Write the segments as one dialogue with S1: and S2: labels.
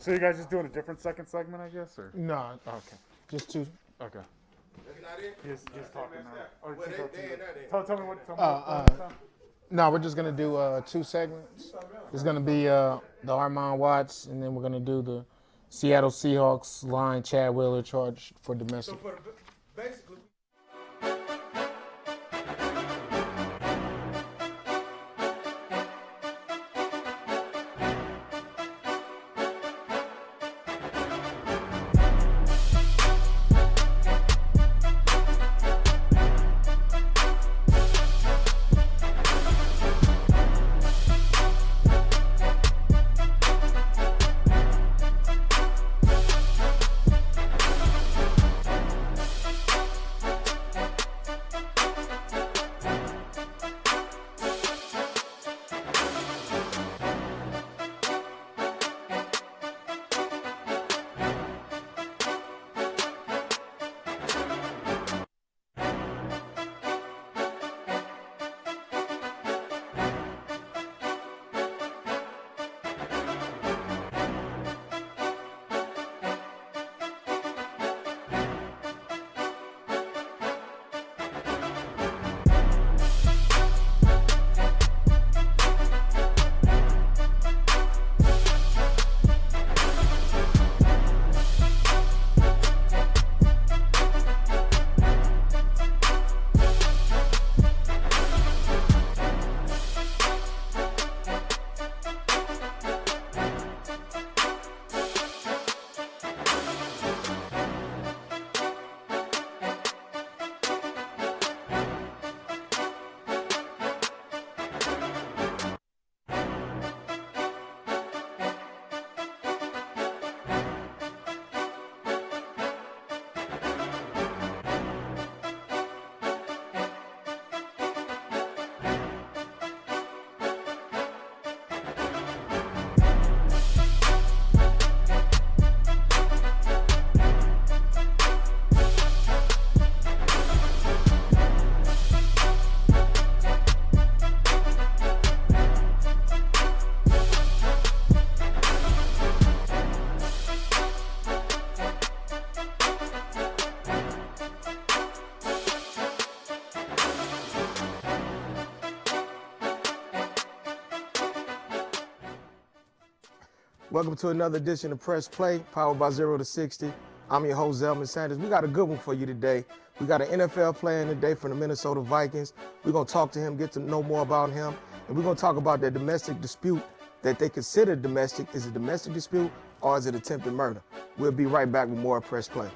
S1: So you guys just doing a different second segment, I guess, or?
S2: No, okay. Just two.
S1: Okay.
S3: That's not it?
S1: He's talking now. Or
S3: Well,
S1: tell me what.
S2: No, we're just gonna do 2 segments. It's gonna be the Armon Watts, and then we're gonna do the Seattle Seahawks line Chad Wheeler charge for domestic.
S3: So basically.
S2: Welcome to another edition of Press Play, powered by 0 to 60. I'm your host, Zelman Sanders. We got a good one for you today. We got an NFL player in today from the Minnesota Vikings. We're going to talk to him, get to know more about him, and we're going to talk about that domestic dispute that they consider domestic. Is it a domestic dispute or is it attempted murder? We'll be right back with more Press Play.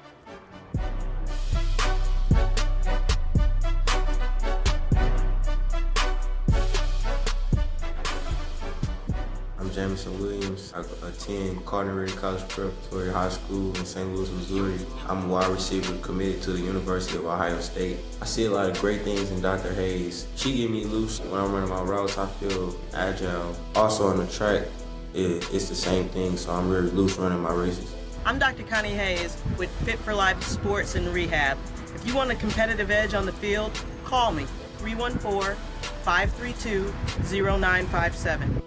S4: Jamison Williams. I attend Cardinal College Preparatory High School in St. Louis, Missouri. I'm a wide receiver committed to the University of Ohio State. I see a lot of great things in Dr. Hayes. She get me loose when I'm running my routes. I feel agile. Also on the track, it's the same thing, so I'm really loose running my races.
S5: I'm Dr. Connie Hayes with Fit for Life Sports and Rehab. If you want a competitive edge on the field, call me, 314-532-0957.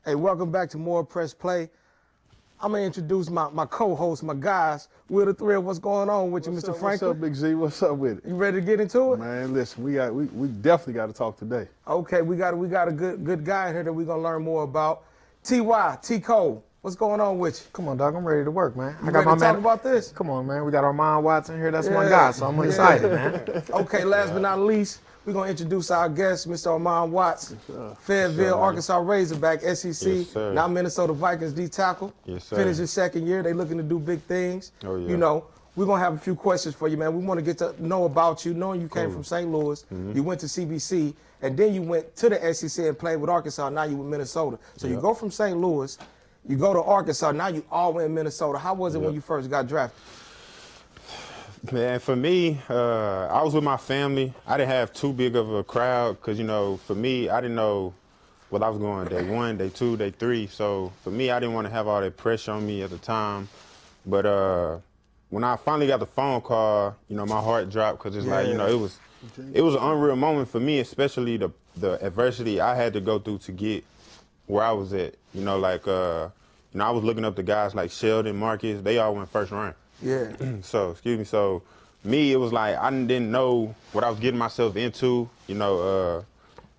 S2: Hey, welcome back to more Press Play. I'm going to introduce my co-host, my guys. We're the three of us going on with you, Mr. Franklin.
S6: What's up, Big Z? What's up with it?
S2: You ready to get into it?
S6: Man, listen, we definitely got to talk today.
S2: Okay, we got a good guy in here that we're going to learn more about. T.Y., T. Cole, what's going on with you?
S7: Come on, dog. I'm ready to work, man.
S2: I got my man. Talk about this?
S7: Come on, man. We got Armon Watts in here. That's my guy, so I'm excited, man.
S2: Okay, last but not least, we're going to introduce our guest, Mr. Armon Watts, Fayetteville, Arkansas Razorback, SEC, now Minnesota Vikings D tackle.
S6: Yes, sir.
S2: Finished his second year. They looking to do big things.
S6: Oh, yeah.
S2: You know, we're going to have a few questions for you, man. We want to get to know about you, knowing you came from St. Louis, you went to CBC, and then you went to the SEC and played with Arkansas. Now you with Minnesota. So you go from St. Louis, you go to Arkansas, now you all in Minnesota. How was it when you first got drafted?
S6: Man, for me, I was with my family. I didn't have too big of a crowd because, you know, for me, I didn't know what I was going day 1, day 2, day 3. So for me, I didn't want to have all that pressure on me at the time. But when I finally got the phone call, you know, my heart dropped because it's like, you know, it was an unreal moment for me, especially the adversity I had to go through to get where I was at. You know, like, you you know, I was looking up the guys like Sheldon, Marcus. They all went first round.
S2: Yeah.
S6: So me, it was like I didn't know what I was getting myself into, you know.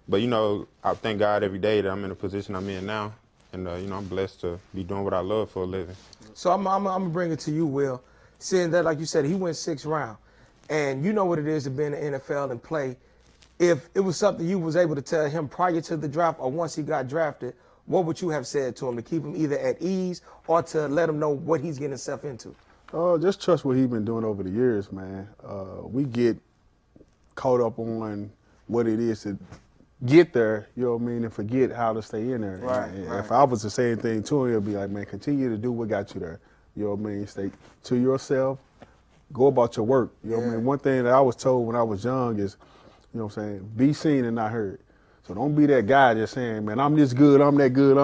S6: But, you know, I thank God every day that I'm in the position I'm in now. And, you know, I'm blessed to be doing what I love for a living.
S2: So I'm going to bring it to you, Will. Seeing that, like you said, he went 6th round. And you know what it is to be in the NFL and play. If it was something you was able to tell him prior to the draft or once he got drafted, what would you have said to him to keep him either at ease or to let him know what he's getting himself into?
S8: Just trust what he's been doing over the years, man. We get caught up on what it is to get there, you know what I mean, and forget how to stay in there.
S2: Right,
S8: And
S2: right.
S8: if I was to say anything to him, it'd be like, man, continue to do what got you there. You know what I mean? Stay to yourself, go about your work. You know what I mean? One thing that I was told when I was young is, you know what I'm saying, be seen and not heard. So don't be that guy just saying, man, I'm this good, I'm that good,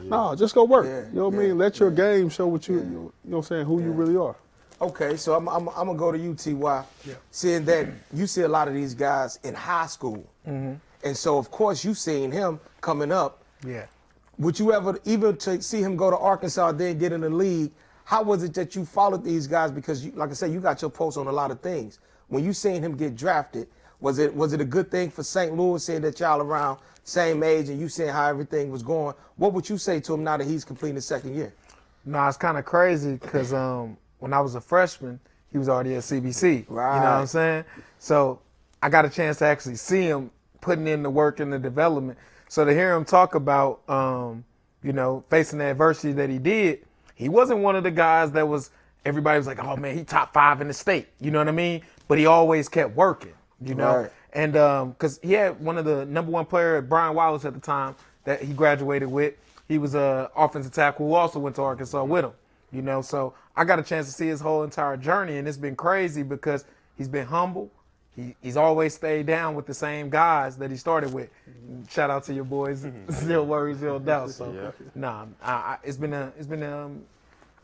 S8: No, just go work. You know what I mean? Let your game show what you know what I'm saying, who you really are.
S2: Okay, so I'm going to go to you, T.Y. Seeing that you see a lot of these guys in high school. And so, of course, you seen him coming up.
S7: Yeah.
S2: Would you ever, even to see him go to Arkansas, then get in the league, how was it that you followed these guys? Because, you, like I said, you got your pulse on a lot of things. When you seen him get drafted, was it a good thing for St. Louis, seeing that y'all around same age and you seeing how everything was going? What would you say to him now that he's completing his 2nd year?
S7: No, it's kind of crazy because when I was a freshman, he was already at CBC.
S2: Right.
S7: You know what I'm saying? So I got a chance to actually see him putting in the work and the development. So to hear him talk about, you know, facing the adversity that he did, he wasn't one of the guys that was, everybody was like, oh man, he top 5 in the state. You know what I mean? But he always kept working, you know?
S2: Right.
S7: And because he had one of the #1 player, Brian Wallace at the time, that he graduated with. He was a offensive tackle who also went to Arkansas with him, you know? So I got a chance to see his whole entire journey, and it's been crazy because he's been humble. He's always stayed down with the same guys that he started with. Shout out to your boys, zero worries, zero doubt. So, it's been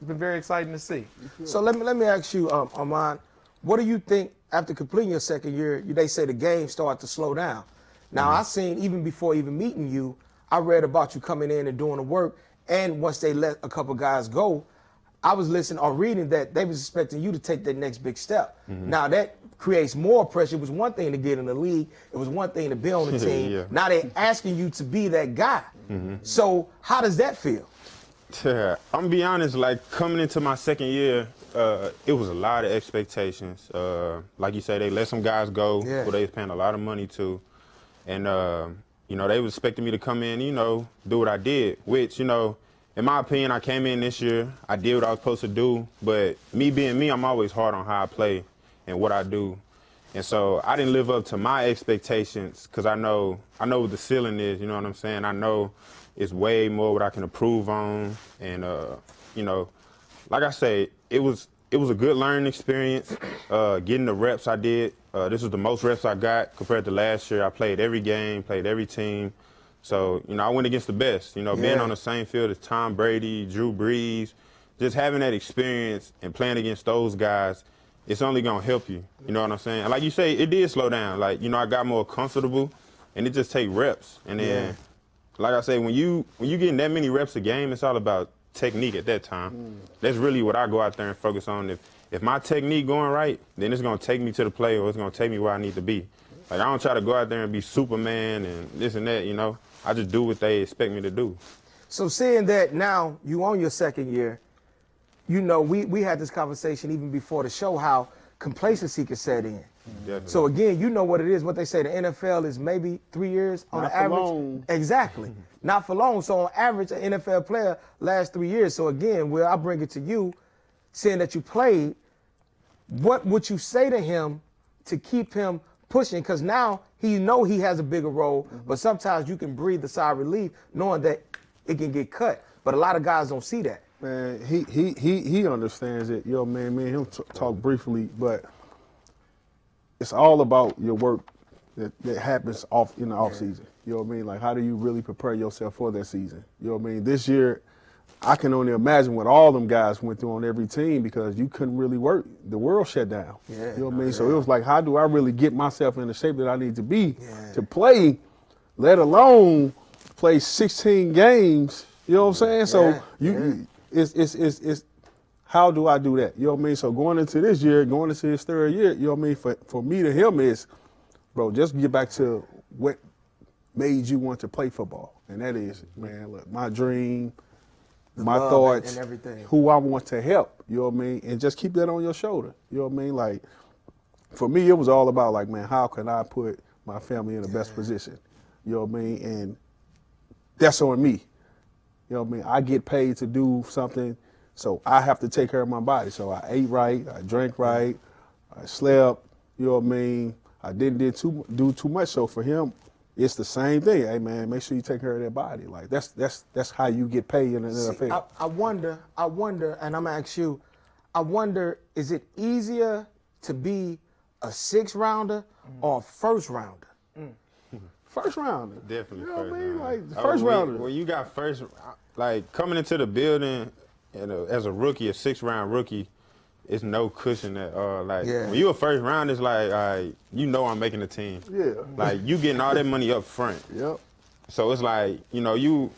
S7: very exciting to see.
S2: So let me ask you, Armon, what do you think after completing your 2nd year? They say the game started to slow down. Now I seen even before even meeting you, I read about you coming in and doing the work, and once they let a couple guys go, I was listening or reading that they was expecting you to take that next big step. Now that creates more pressure. It was one thing to get in the league. It was one thing to be on the team. Now they're asking you to be that guy. So how does that feel?
S6: I'm gonna be honest, like coming into my 2nd year, it was a lot of expectations. Like you say, they let some guys go who they was paying a lot of money to. And, you know, they was expecting me to come in, you know, do what I did, which, you know, in my opinion, I came in this year, I did what I was supposed to do, but me being me, I'm always hard on how I play and what I do. And so I didn't live up to my expectations because I know what the ceiling is, you know what I'm saying? I know it's way more what I can improve on. And, you know, like I say, it was a good learning experience, getting the reps I did. This was the most reps I got compared to last year. I played every game, played every team. So, you know, I went against the best. You know, being on the same field as Tom Brady, Drew Brees, just having that experience and playing against those guys, it's only going to help you. You know what I'm saying? And like you say, it did slow down. Like, you know, I got more comfortable, and it just take reps. And then, like I say, when you getting that many reps a game, it's all about technique at that time. That's really what I go out there and focus on. If my technique going right, then it's going to take me to the play or it's going to take me where I need to be. Like, I don't try to go out there and be Superman and this and that, you know. I just do what they expect me to do.
S2: So seeing that now you on your 2nd year, you know, we had this conversation even before the show how complacency can set in.
S6: Definitely.
S2: So again, you know what it is. What they say, the NFL is maybe 3 years on the average.
S8: Long.
S2: Exactly. Not for long. So on average, an NFL player lasts 3 years. So again, Will, I bring it to you, seeing that you played, what would you say to him to keep him pushing? Because now he has a bigger role, but sometimes you can breathe a sigh of relief knowing that it can get cut. But a lot of guys don't see that.
S8: Man, he understands it. Yo, man, me and him talk briefly, but it's all about your work that happens in the off season. You know what I mean? Like, how do you really prepare yourself for that season? You know what I mean? This year, I can only imagine what all them guys went through on every team because you couldn't really work. The world shut down. You know what I mean? So it was like, how do I really get myself in the shape that I need to be to play, let alone play 16 games? You know what I'm saying? So it's how do I do that? You know what I mean? So going into this year, going into his third year, you know what I mean? For me to him is, bro, just get back to what made you want to play football. And that is, man, look, my dream, my thoughts,
S2: and everything.
S8: who I want to help, you know what I mean? And just keep that on your shoulder, you know what I mean? Like, for me, it was all about, like, man, how can I put my family in the best position, you know what I mean? And that's on me, you know what I mean? I get paid to do something, so I have to take care of my body. So I ate right, I drank right, I slept, you know what I mean? I didn't do too much, so for him, it's the same thing. Hey man, make sure you take care of that body. Like that's how you get paid in the NFL.
S2: I wonder, and I'm gonna ask you, I wonder, is it easier to be a 6th rounder or a 1st rounder?
S8: First rounder.
S6: Definitely
S8: You know
S6: first
S8: what I mean?
S6: rounder.
S8: Like the first rounder.
S6: When you got first, like coming into the building as a rookie, a 6th round rookie, it's no cushion at all. Like when you a first round, it's like, you know I'm making the team.
S8: Yeah.
S6: Like you getting all that money up front.
S8: Yep.
S6: So it's like, you know,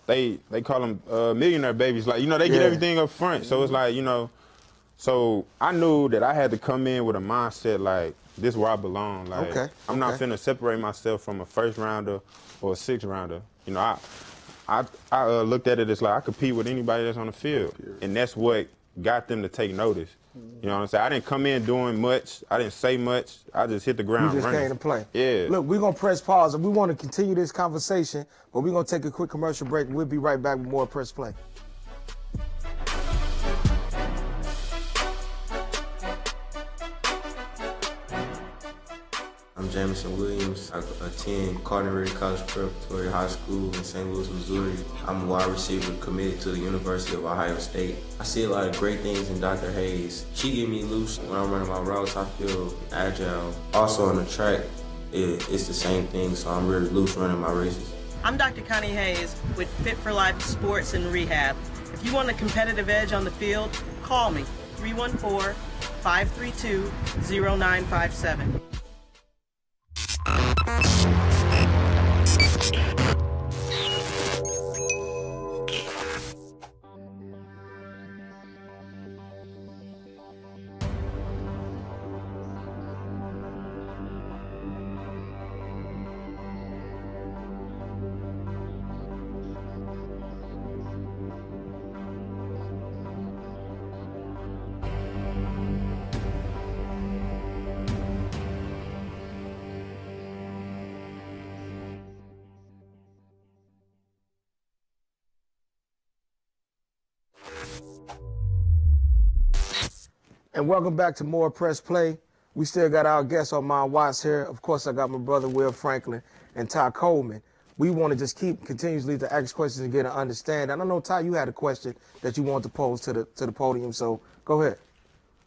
S6: they call them millionaire babies. Like, you know, they get everything up front. So it's like, you know, so I knew that I had to come in with a mindset like, this is where I belong. Like, I'm not finna separate myself from a 1st rounder or a 6th rounder. You know, I looked at it as like I compete with anybody that's on the field. And that's what got them to take notice. You know what I'm saying? I didn't come in doing much. I didn't say much. I just hit the ground
S2: You just
S6: running.
S2: came to play.
S6: Yeah.
S2: Look, we're going to press pause, and we want to continue this conversation, but we're going to take a quick commercial break, and we'll be right back with more Press Play.
S4: I'm Jamison Williams. I attend Cardinal College Preparatory High School in St. Louis, Missouri. I'm a wide receiver committed to the University of Ohio State. I see a lot of great things in Dr. Hayes. She get me loose when I'm running my routes. I feel agile. Also on the track, it's the same thing, so I'm really loose running my races.
S5: I'm Dr. Connie Hayes with Fit for Life Sports and Rehab. If you want a competitive edge on the field, call me, 314-532-0957.
S2: And welcome back to more Press Play. We still got our guest Armon Watts here. Of course, I got my brother Will Franklin and Ty Coleman. We want to just keep continuously to ask questions and get an understanding. And I know, Ty, you had a question that you wanted to pose to the podium, so go ahead.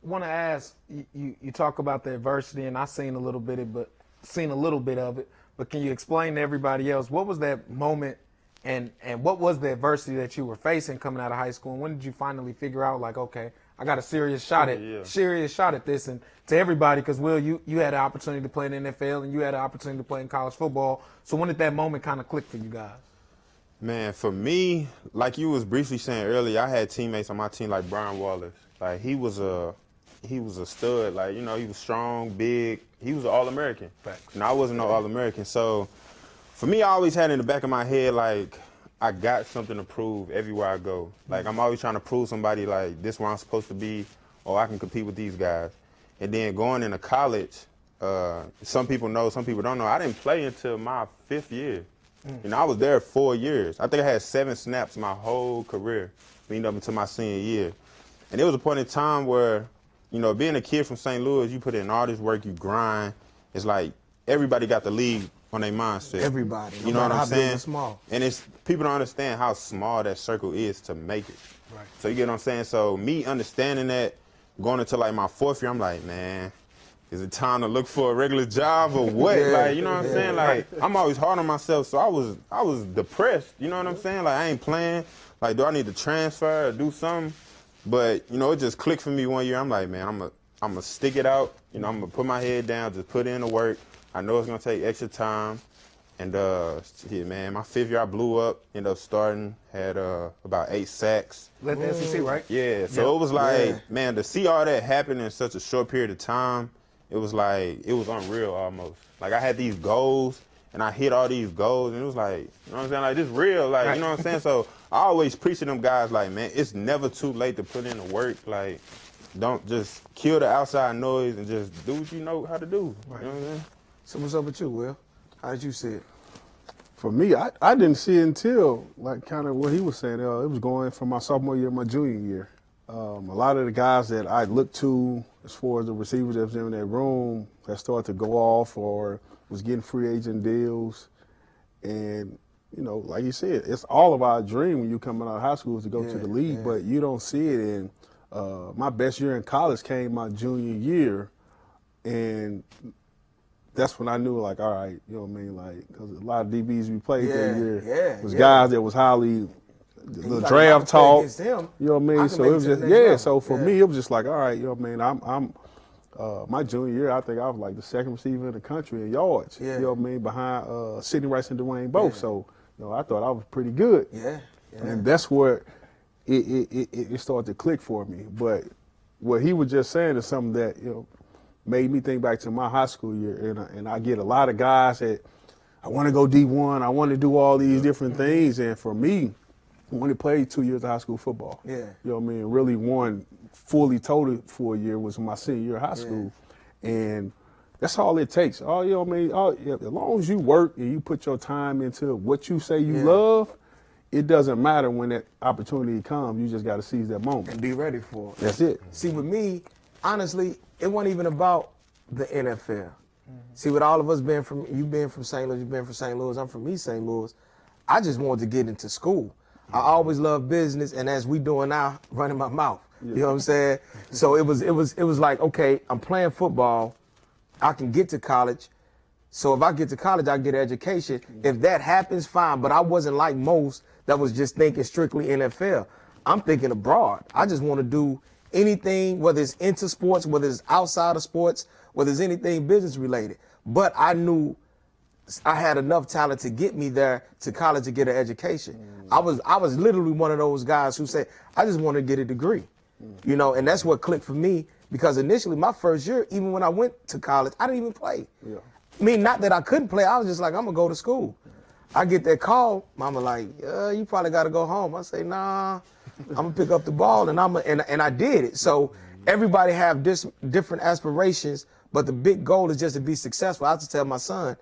S7: I want to ask, you talk about the adversity, and I've seen a little bit of it, but can you explain to everybody else, what was that moment and what was the adversity that you were facing coming out of high school, and when did you finally figure out, like, okay, I got a serious shot at this? And to everybody, because Will, you had an opportunity to play in the NFL and you had an opportunity to play in college football. So when did that moment kind of click for you guys?
S6: Man, for me, like you was briefly saying earlier, I had teammates on my team like Brian Wallace. Like he was a stud. Like, you know, he was strong, big. He was an All-American. And I wasn't no All-American. So for me, I always had in the back of my head, like, I got something to prove everywhere I go. Like, I'm always trying to prove somebody, like, this is where I'm supposed to be, or I can compete with these guys. And then going into college, some people know, some people don't know, I didn't play until my 5th year. You know, I was there 4 years. I think I had 7 snaps my whole career, leading up until my senior year. And there was a point in time where, you know, being a kid from St. Louis, you put in all this work, you grind. It's like everybody got the league on their mindset.
S2: Everybody,
S6: you know what I'm saying?
S2: Big or small.
S6: And it's people don't understand how small that circle is to make it. Right. So you get what I'm saying? So me understanding that, going into like my 4th year, I'm like, man, is it time to look for a regular job or what? Like, you know what I'm saying? Like, I'm always hard on myself, so I was depressed. You know what I'm saying? Like, I ain't playing. Like, do I need to transfer or do something? But, you know, it just clicked for me one year. I'm like, man, I'm gonna stick it out. You know, I'm gonna put my head down, just put in the work. I know it's gonna take extra time, And shit, man, my 5th year I blew up. Ended up starting, had about 8 sacks.
S7: Led the SEC, right?
S6: Yeah, so it was like,
S2: Yeah.
S6: man, to see all that happen in such a short period of time, it was like, it was unreal almost. Like I had these goals, and I hit all these goals, and it was like, you know what I'm saying? Like, this real, like, you know what I'm saying? So I always preach to them guys, like, man, it's never too late to put in the work. Like, don't just kill the outside noise and just do what you know how to do.
S2: Right.
S6: You know what I'm saying?
S2: So what's up with you, Will? How did you see it?
S8: For me, I didn't see it until like kind of what he was saying. It was going from my sophomore year to my junior year. A lot of the guys that I looked to as far as the receivers that was in that room that started to go off or was getting free agent deals. And, you know, like you said, it's all of our dream when you coming out of high school is to go to the league, but you don't see it. And my best year in college came my junior year, and that's when I knew, like, all right, you know what I mean? Like, because a lot of DBs we played that year was guys that was highly, the draft talk, you know what I mean? So it was just, so for me, it was just like, all right, you know what I mean? My junior year, I think I was like the second receiver in the country in yards, you know what I mean? Behind Sidney Rice and Dwayne both. So, you know, I thought I was pretty good. And that's where it started to click for me. But what he was just saying is something that, you know, made me think back to my high school year. And I get a lot of guys that, I want to go D1, I want to do all these different things. And for me, I only played 2 years of high school football. You know what I mean? Really one fully total for a year was my senior year of high school. And that's all it takes. You know what I mean? As long as you work and you put your time into what you say you love, it doesn't matter when that opportunity comes. You just got to seize that moment.
S2: And be ready for it.
S8: That's it.
S2: See, with me, honestly, it wasn't even about the NFL. See, with all of us being from, you being from St. Louis, you've been from St. Louis, I'm from East St. Louis, I just wanted to get into school. I always loved business, and as we doing now, running my mouth. You know what I'm saying? So it was like, okay, I'm playing football, I can get to college. So if I get to college, I get an education. If that happens, fine. But I wasn't like most that was just thinking strictly NFL. I'm thinking abroad. I just want to do anything, whether it's into sports, whether it's outside of sports, whether it's anything business related. But I knew I had enough talent to get me there to college to get an education. I was literally one of those guys who said, I just want to get a degree. You know, and that's what clicked for me, because initially my first year, even when I went to college, I didn't even play. I mean, not that I couldn't play, I was just like, I'm gonna go to school. I get that call, mama like, you probably gotta go home. I say, nah, I'm gonna pick up the ball, and and I did it. So everybody have different aspirations, but the big goal is just to be successful. I have to tell my son,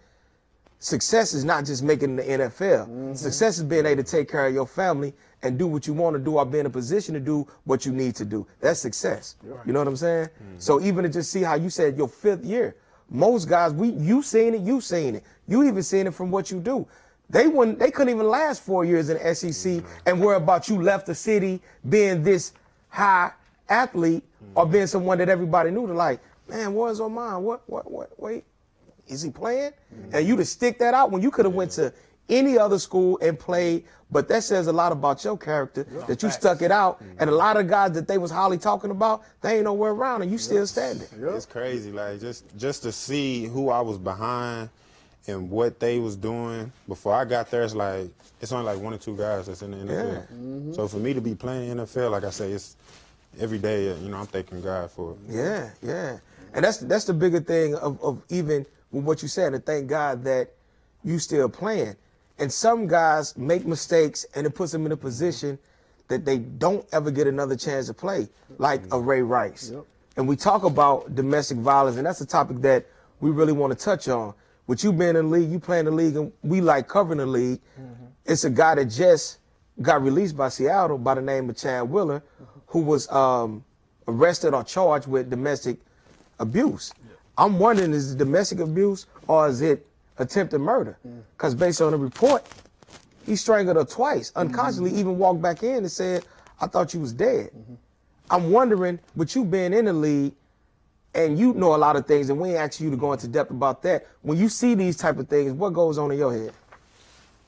S2: success is not just making the NFL. Success is being able to take care of your family and do what you want to do, or be in a position to do what you need to do. That's success. You know what I'm saying? So even to just see how you said your 5th year, most guys, you seen it. You even seen it from what you do. They couldn't even last 4 years in the SEC and worry about you left the city being this high athlete or being someone that everybody knew to like, man, where's Armon? Wait, is he playing? And you to stick that out when you could have went to any other school and played, but that says a lot about your character, that you stuck it out. And a lot of guys that they was highly talking about, they ain't nowhere around, and you still standing.
S6: It's crazy, like just to see who I was behind and what they was doing before I got there. It's only like 1 or 2 guys that's in the NFL. So for me to be playing NFL, like I say, it's every day. You know, I'm thanking God for it.
S2: Yeah. And that's the bigger thing of even with what you said, and thank God that you still playing. And some guys make mistakes, and it puts them in a position that they don't ever get another chance to play, like a Ray Rice. And we talk about domestic violence, and that's a topic that we really want to touch on. With you being in the league, you playing the league, and we like covering the league. It's a guy that just got released by Seattle by the name of Chad Wheeler, who was arrested or charged with domestic abuse. I'm wondering, is it domestic abuse or is it attempted murder? Because based on the report, he strangled her twice, unconsciously, even walked back in and said, I thought you was dead. I'm wondering, with you being in the league, and you know a lot of things, and we ain't asking you to go into depth about that, when you see these type of things, what goes on in your head?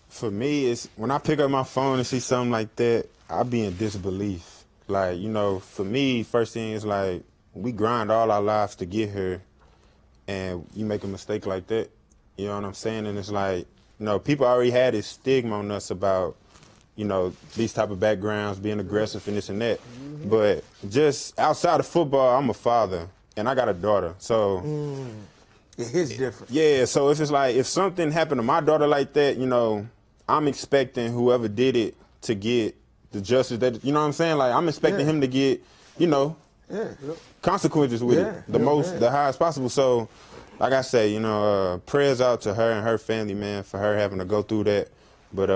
S6: For me, it's when I pick up my phone and see something like that, I be in disbelief. Like, you know, for me, first thing is like, we grind all our lives to get here, and you make a mistake like that, you know what I'm saying? And it's like, You know, people already had this stigma on us about, you know, these type of backgrounds, being aggressive and this and that. But just outside of football, I'm a father, and I got a daughter. So
S2: It hits different.
S6: yeah, so if it's like, if something happened to my daughter like that, you know, I'm expecting whoever did it to get the justice that, you know what I'm saying? Like, I'm expecting him to get, you know, consequences with it, the highest possible. So, like I say, you know, prayers out to her and her family, man, for her having to go through that. But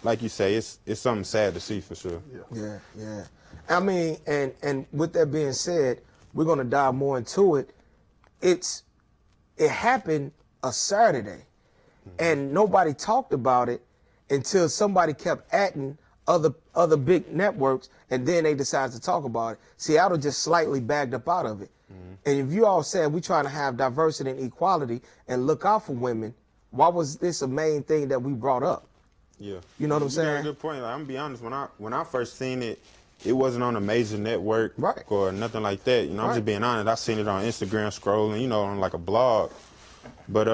S6: like you say, it's something sad to see for sure.
S2: Yeah. I mean, and with that being said, we're gonna dive more into it. It happened a Saturday, and nobody talked about it until somebody kept atting other big networks, and then they decided to talk about it. Seattle just slightly bagged up out of it. And if you all said we're trying to have diversity and equality and look out for women, why was this a main thing that we brought up?
S6: Yeah.
S2: You know what I'm
S6: You got
S2: saying?
S6: a good point. Like, I'm gonna be honest, when I first seen it, it wasn't on a major network or nothing like that. You know, I'm just being honest. I seen it on Instagram scrolling, you know, on like a blog. But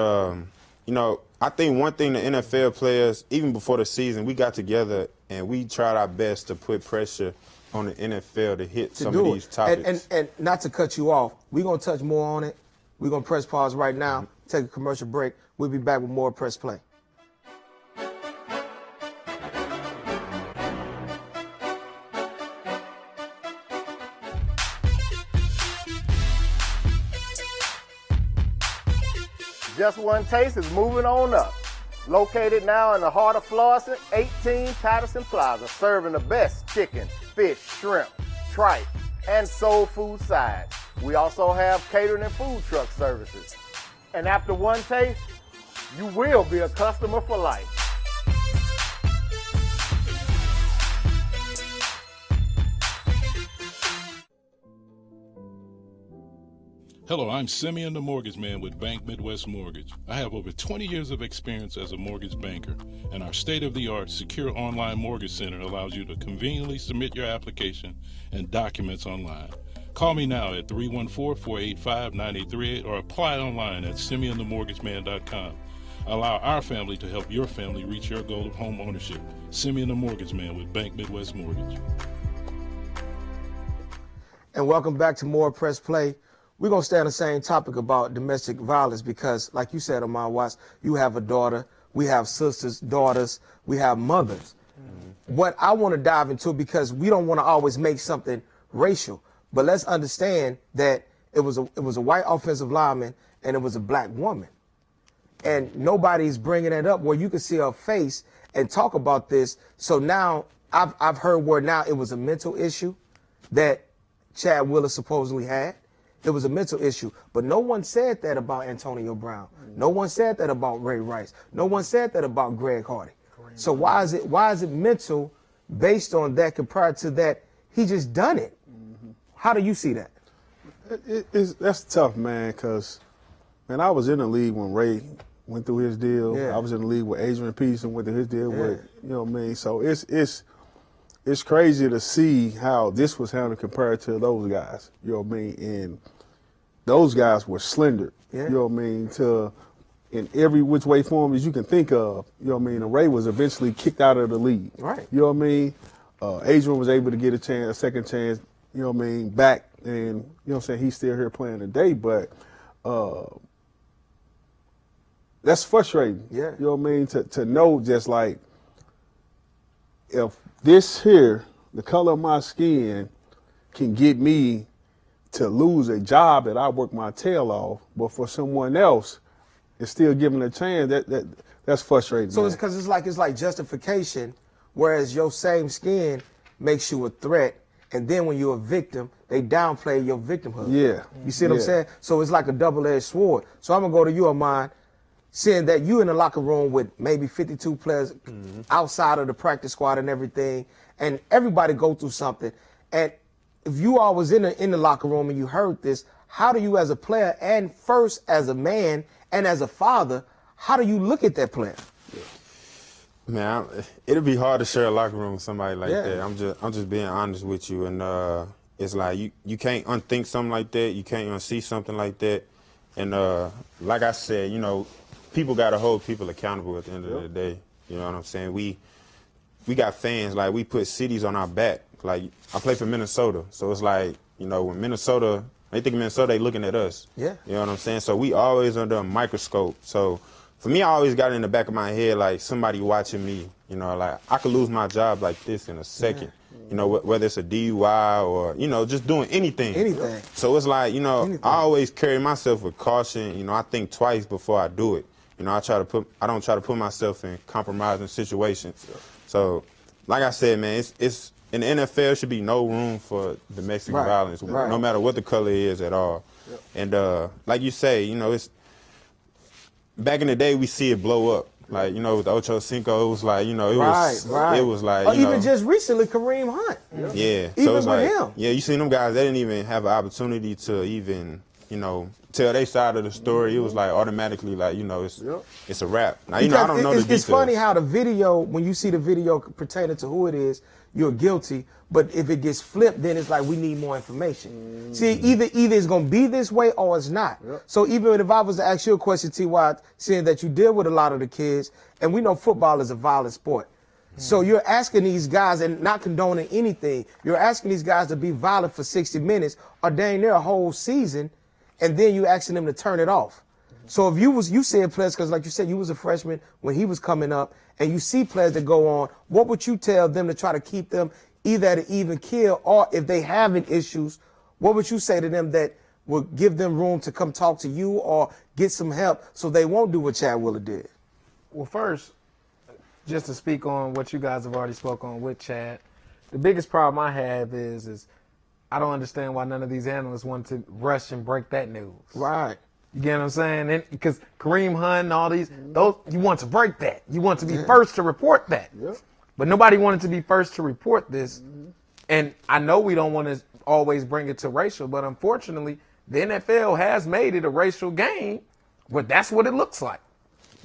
S6: you know, I think one thing the NFL players, even before the season, we got together and we tried our best to put pressure on the NFL to hit some of these topics.
S2: And not to cut you off, we're going to touch more on it. We're going to press pause right now, take a commercial break. We'll be back with more Press Play.
S9: Just One Taste is moving on up. Located now in the heart of Florissant, 18 Patterson Plaza, serving the best chicken, fish, shrimp, tripe, and soul food sides. We also have catering and food truck services. And after one taste, you will be a customer for life.
S10: Hello, I'm Simeon the Mortgage Man with Bank Midwest Mortgage. I have over 20 years of experience as a mortgage banker, and our state-of-the-art secure online mortgage center allows you to conveniently submit your application and documents online. Call me now at 314-485-9838 or apply online at SimeonTheMortgageMan.com. Allow our family to help your family reach your goal of home ownership. Simeon the Mortgage Man with Bank Midwest Mortgage.
S2: And welcome back to more Press Play. We're going to stay on the same topic about domestic violence because, like you said, Armon Watts, you have a daughter, we have sisters, daughters, we have mothers. What I want to dive into, because we don't want to always make something racial, but let's understand that it was a white offensive lineman and it was a black woman. And nobody's bringing it up where you can see her face and talk about this. So now I've heard where now it was a mental issue that Chad Willis supposedly had. It was a mental issue, but no one said that about Antonio Brown. No one said that about Ray Rice. No one said that about Greg Hardy. So why is it mental based on that compared to that he just done it? How do you see that?
S8: That's tough, man, because, man, I was in the league when Ray went through his deal.
S2: Yeah.
S8: I was in the league with Adrian Peterson went through his deal with, you know what I mean? So it's crazy to see how this was handled compared to those guys, you know what I mean? And those guys were slendered, you know what I mean, in every which way form as you can think of, you know what I mean? And Ray was eventually kicked out of the league.
S2: Right.
S8: You know what I mean? Adrian was able to get a second chance, you know what I mean, back, and you know what I'm saying, he's still here playing today, but that's frustrating.
S2: Yeah.
S8: You know what I mean? To know just like, if this here, the color of my skin, can get me to lose a job that I worked my tail off, but for someone else, it's still given a chance. That's frustrating.
S2: So
S8: man.
S2: it's because it's like justification, whereas your same skin makes you a threat, and then when you're a victim, they downplay your victimhood.
S8: Yeah.
S2: You see what I'm saying? So it's like a double-edged sword. So I'm gonna go to you, Armon, seeing that you in the locker room with maybe 52 players outside of the practice squad and everything, and everybody go through something. And if you all was in the locker room and you heard this, how do you as a player and first as a man and as a father, how do you look at that player?
S6: Man, it'll be hard to share a locker room with somebody like that. I'm just being honest with you, and it's like you can't unthink something like that. You can't unsee something like that. And like I said, you know, people got to hold people accountable at the end of the day. You know what I'm saying? We got fans, like, we put cities on our back. Like, I play for Minnesota, so it's like, you know, when Minnesota, they think Minnesota, they looking at us.
S2: Yeah.
S6: You know what I'm saying? So we always under a microscope. So for me, I always got it in the back of my head, like, somebody watching me. You know, like, I could lose my job like this in a second. You know, whether it's a DUI or, you know, just doing anything.
S2: Anything.
S6: So it's like, you know, I always carry myself with caution. You know, I think twice before I do it. You know, I don't try to put myself in compromising situations. So, like I said, man, it's in the NFL, there should be no room for domestic violence, no matter what the color is at all. And like you say, you know, it's back in the day, we see it blow up. Like, you know, with Ocho Cinco, it was like, you know, it was like,
S2: or
S6: you
S2: even
S6: know,
S2: just recently, Kareem Hunt.
S6: Yeah.
S2: Even
S6: So it's
S2: with
S6: like,
S2: him.
S6: yeah, you see them guys, they didn't even have an opportunity to even, you know, tell their side of the story. It was like automatically like, you know, it's a wrap. Now, you know, I don't know the details.
S2: It's funny how the video, when you see the video pertaining to who it is, you're guilty. But if it gets flipped, then it's like we need more information. See, either it's going to be this way or it's not. So even if I was to ask you a question, T.Y., seeing that you deal with a lot of the kids, and we know football is a violent sport. So you're asking these guys, and not condoning anything, you're asking these guys to be violent for 60 minutes or dang near a whole season, and then you asking them to turn it off. So if you said players, because like you said, you was a freshman when he was coming up, and you see players that go on, what would you tell them to try to keep them either at an even kill, or if they having issues, what would you say to them that would give them room to come talk to you or get some help so they won't do what Chad Willer did?
S7: Well, first, just to speak on what you guys have already spoke on with Chad, the biggest problem I have is I don't understand why none of these analysts want to rush and break that news.
S2: Right.
S7: You get what I'm saying? Because Kareem Hunt and all these, those you want to break that. You want to be first to report that. But nobody wanted to be first to report this. And I know we don't want to always bring it to racial, but unfortunately, the NFL has made it a racial game where that's what it looks like.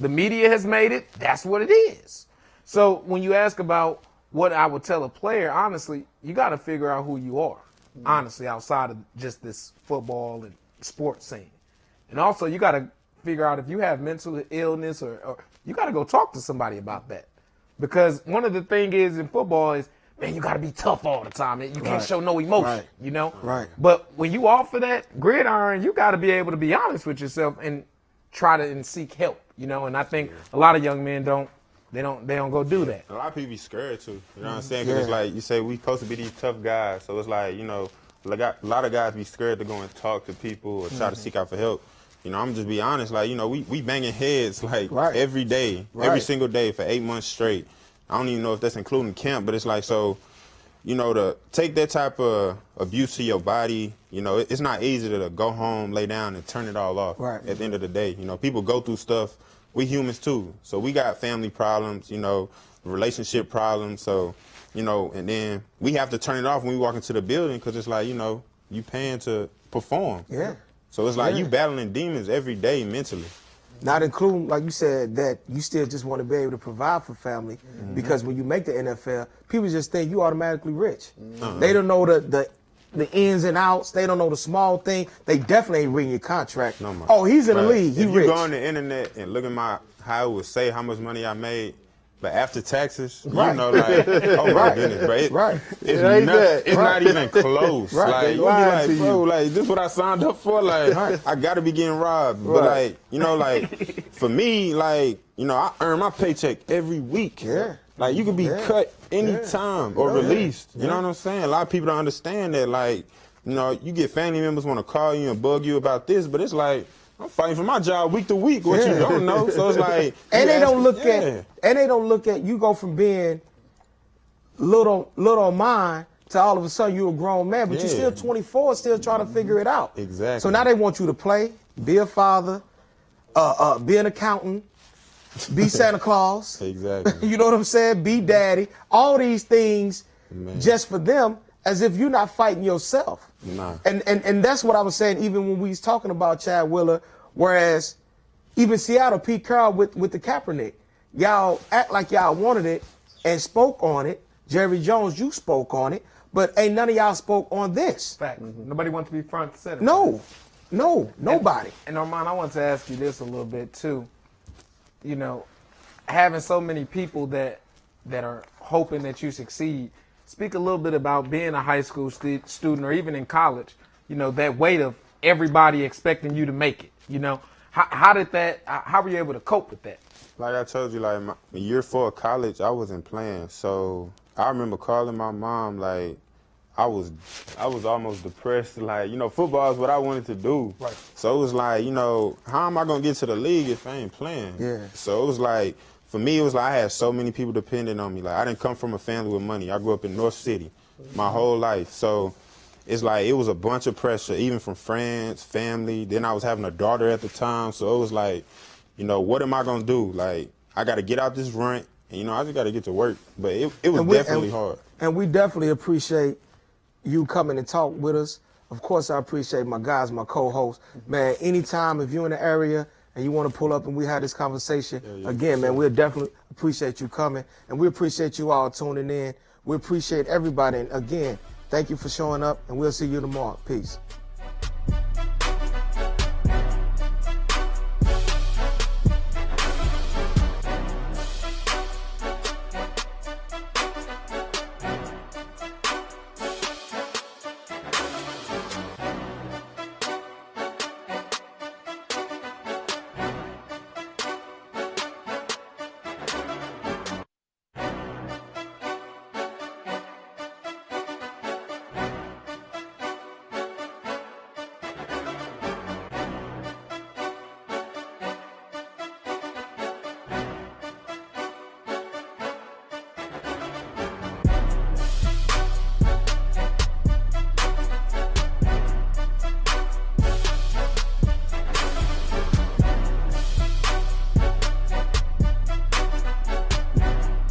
S7: The media has made it, that's what it is. So when you ask about what I would tell a player, honestly, you got to figure out who you are, honestly, outside of just this football and sports scene. And also, you got to figure out if you have mental illness or you got to go talk to somebody about that. Because one of the things is in football is, man, you got to be tough all the time. You can't show no emotion, you know? But when you offer that gridiron, you got to be able to be honest with yourself and try to seek help, you know? And I think a lot of young men don't go do that.
S6: A lot of people be scared too. You know what I'm saying? Because it's like you say we supposed to be these tough guys. So it's like, you know, a lot of guys be scared to go and talk to people or try to seek out for help. You know, I'm just be honest, like, you know, we banging heads like every day, every single day for 8 months straight. I don't even know if that's including camp, but it's like, so, you know, to take that type of abuse to your body, you know, it's not easy to go home, lay down, and turn it all off at the end of the day. You know, people go through stuff. We humans too. So we got family problems, you know, relationship problems. So, you know, and then we have to turn it off when we walk into the building because it's like, you know, you paying to perform. So it's like you battling demons every day mentally.
S2: Not including, like you said, that you still just want to be able to provide for family because when you make the NFL, people just think you automatically rich. They don't know the ins and outs. They don't know the small thing. They definitely ain't reading your contract. Oh, he's in the league. He
S6: if
S2: rich.
S6: You go on the internet and look at how it would say how much money I made, but after taxes, you know, like, oh my goodness, bro. It's not even close. Like, you be like, bro, like, this is what I signed up for. Like, I got to be getting robbed. But, like, you know, like, for me, like, you know, I earn my paycheck every week. Like, you could be cut anytime or released. You know what I'm saying? A lot of people don't understand that. Like, you know, you get family members want to call you and bug you about this, but it's like, I'm fighting for my job week to week, what you don't know. So it's like,
S2: and they don't look at you go from being little on mine to all of a sudden you're a grown man, but you're still 24, still trying to figure it out.
S6: Exactly.
S2: So now they want you to play, be a father, be an accountant, be Santa Claus.
S6: Exactly.
S2: You know what I'm saying? Be daddy. All these things just for them, as if you're not fighting yourself. And that's what I was saying even when we was talking about Chad Willer, whereas even Seattle, Pete Carroll with the Kaepernick, y'all act like y'all wanted it and spoke on it. Jerry Jones, you spoke on it, but ain't none of y'all spoke on this.
S7: Fact. Nobody wants to be front and center.
S2: No, nobody.
S7: And Armon, I want to ask you this a little bit too. you know, having so many people that are hoping that you succeed. Speak a little bit about being a high school student or even in college, you know, that weight of everybody expecting you to make it, you know. How were you able to cope with that?
S6: Like I told you, like my year 4 of college, I wasn't playing. So I remember calling my mom, like I was almost depressed. Like, you know, football is what I wanted to do.
S2: Right.
S6: So it was like, you know, how am I gonna get to the league if I ain't playing?
S2: Yeah.
S6: So it was like, for me, it was like I had so many people depending on me. Like I didn't come from a family with money. I grew up in North City my whole life. So it's like it was a bunch of pressure, even from friends, family. Then I was having a daughter at the time. So it was like, you know, what am I going to do? Like, I got to get out this rent. And, you know, I just got to get to work. But it was definitely hard.
S2: And we definitely appreciate you coming and talk with us. Of course, I appreciate my guys, my co-hosts. Man, anytime if you're in the area and you want to pull up and we have this conversation, again, man, we'll definitely appreciate you coming. And we appreciate you all tuning in. We appreciate everybody. And again, thank you for showing up, and we'll see you tomorrow. Peace.